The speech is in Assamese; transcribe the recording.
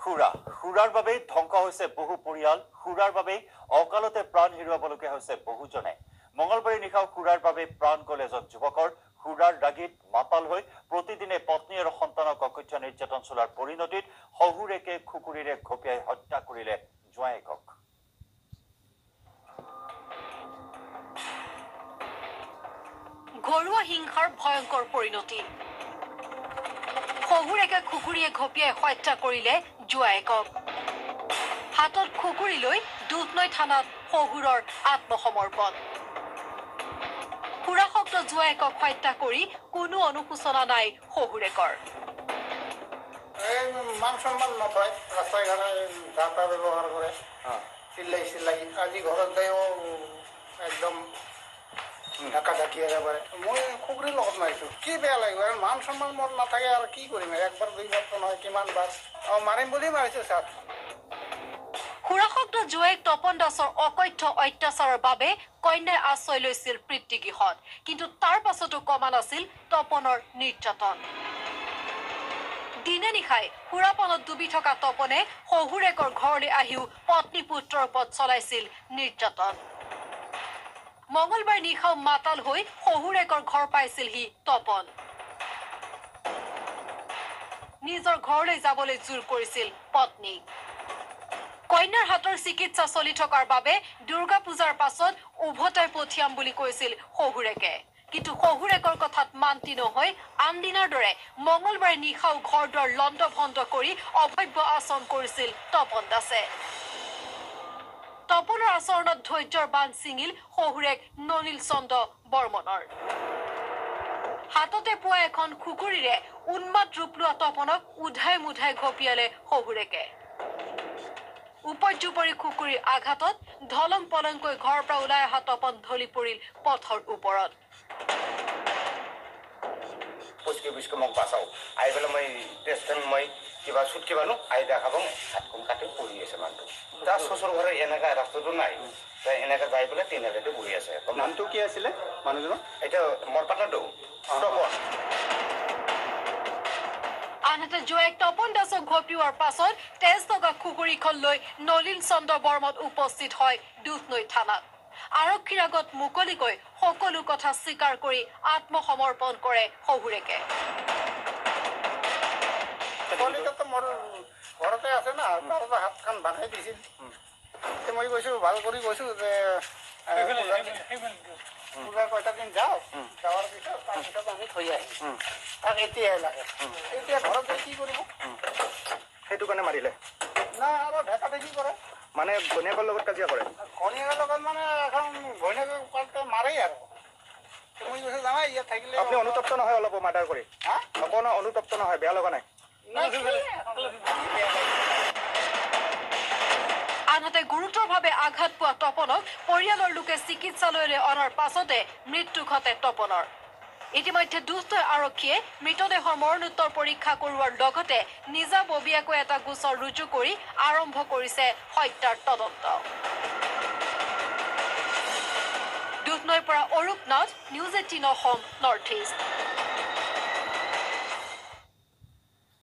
সুৰাৰ বাবেই ধ্বংস হৈছে বহু পৰিয়াল সুৰাৰ বাবেই অকালতে প্ৰাণ হেৰুৱাবলগীয়া হৈছে বহুজনে মঙলবাৰে নিশাও সুৰাৰ বাবে প্ৰাণ গ'ল এজন যুৱকৰ সুৰাৰ ৰাগীত মাতাল হৈ প্ৰতিদিনে পত্নী আৰু সন্তানক অকথ্য নিৰ্যাতন চলোৱাৰ পৰিণতিত শহুৰেকে খুকুৰীৰে ঘপিয়াই হত্যা কৰিলে জোঁৱায়েকক ঘৰুৱা হিংসাৰ ভয়ংকৰ পৰিণতি শহুৰেকে খুকুৰীয়ে ঘপিয়াই হত্যা কৰিলে জোঁৱায়েকক হাতত খুকুৰী লৈ দুধনৈ থানাত শহুৰৰ আত্মসমৰ্পণ খুৰাশক্ত জোঁৱায়েকক হত্যা কৰি কোনো অনুশোচনা নাই শহুৰেকৰ মান সন্মান নথয় ৰাস্তায় ঘাটে যাতা ব্যৱহাৰ কৰে চিল্লাই আজি ঘৰত যায়ও একদম ঢাকি একেবাৰে মই খুকুৰীৰ লগত মাৰিছোঁ কি বেয়া লাগিব আৰু মান সন্মান মোৰ নাথাকে আৰু কি কৰিম একবাৰ দুইবাৰতো নহয় কিমান বাৰ মাৰিম বুলি মাৰিছোঁ ছাৰ খুৰাশক্ত জোঁৱায়েক তপন দাসৰ অকথ্য অত্যাচাৰৰ বাবে কন্যাই আশ্ৰয় লৈছিল পিতৃগৃহত কিন্তু তাৰ পাছতো কমা নাছিল তপনৰ নিৰ্যাতন দিনে নিশাই সুৰাপানত ডুবি থকা তপনে শহুৰেকৰ ঘৰলৈ আহিও পত্নী পুত্ৰৰ ওপৰত চলাইছিল নিৰ্যাতন মঙলবাৰ নিশাও মাতাল হৈ শহুৰেকৰ ঘৰ পাইছিলহি তপন নিজৰ ঘৰলৈ যাবলৈ জোৰ কৰিছিল পত্নীক কন্যাৰ হাতৰ চিকিৎসা চলি থকাৰ বাবে দুৰ্গা পূজাৰ পাছত উভতাই পঠিয়াম বুলি কৈছিল শহুৰেকে কিন্তু শহুৰেকৰ কথাত মান্তি নহৈ আনদিনাৰ দৰে মঙলবাৰে নিশাও ঘৰ দুৱাৰ লণ্ড ভণ্ড কৰি অভব্য আচৰণ কৰিছিল তপন দাসে তপনৰ আচৰণত ধৈৰ্যৰ বান্ধ ছিঙিল শহুৰেক নলিল চন্দ্ৰ বৰ্মনৰ হাততে পোৱা এখন খুকুৰীৰে উন্মাদ ৰূপ লোৱা তপনক উধাই মুধাই ঘপিয়ালে শহুৰেকে উপৰ্যুপৰি খুকুৰীৰ আঘাতত ধলং পলংকৈ ঘৰৰ পৰা ওলাই অহা তপন ঢলি পৰিল পথৰ ওপৰত পুচকে মোক বাঁচাও আহি পেলাই মই টেষ্টখন মই কিবা চুট কিবা নো আহি দেখাব হাতখন কাটি পৰি আছে মানুহটো তাৰ শ্বশুৰ ঘৰে এনেকা ৰাস্তাটো নাই এনেকা যাই পেলাই তিনিআলিতে বহি আছে নামটো কি আছিলে মানুহজনৰ এতিয়া মোৰ পাতাটো তপন আনহাতে জোঁৱায়েক তপন দাসক ঘপিওৱাৰ পাছত তেজ থকা খুকুৰীখন লৈ নলিন চন্দ্ৰ বৰ্মন উপস্থিত হয় দুধনৈ থানাত আৰক্ষীৰ আগত মুকলিকৈ সকলো কথা স্বীকাৰ কৰি আত্মসমৰ্পণ কৰে শহুৰেকে মোৰ ঘৰতে আছে না তাৰ হাতখন বান্ধাই দিছিল মই কৈছোঁ ভাল কৰি কৈছোঁ যে পূজাৰ কয়টা দিন যাওঁ যাৱাৰ পিছত তাৰপিছত আমি থৈ আহিম তাক এতিয়াহে লাগে এতিয়া ঘৰত কি কৰিব সেইটো কাৰণে মাৰিলে না আৰু ঢেকা ঢেকি কৰে মানে ঘৈণীয়েকৰ লগত কাজিয়া কৰে ঘৈণীয়েকৰ লগত মানে এখন ঘৈণীয়েকৰ পালতে মাৰেই আৰু মই কৈছোঁ জানাই ইয়াত থাকিলে আপুনি অনুতপ্ত নহয় অলপ মাৰ্ডাৰ কৰি হা অকণো অনুতপ্ত নহয় বেয়া লগা নাই আনহাতে গুৰুতৰভাৱে আঘাত পোৱা তপনক পৰিয়ালৰ লোকে চিকিৎসালয়লৈ অনাৰ পাছতে মৃত্যু ঘটে তপনৰ ইতিমধ্যে দুধনৈ আৰক্ষীয়ে মৃতদেহৰ মৰণোত্তৰ পৰীক্ষা কৰোৱাৰ লগতে নিজাববীয়াকৈ এটা গোচৰ ৰুজু কৰি আৰম্ভ কৰিছে হত্যাৰ তদন্ত দুধনৈৰ পৰা Arup Nath news 18 Assam north east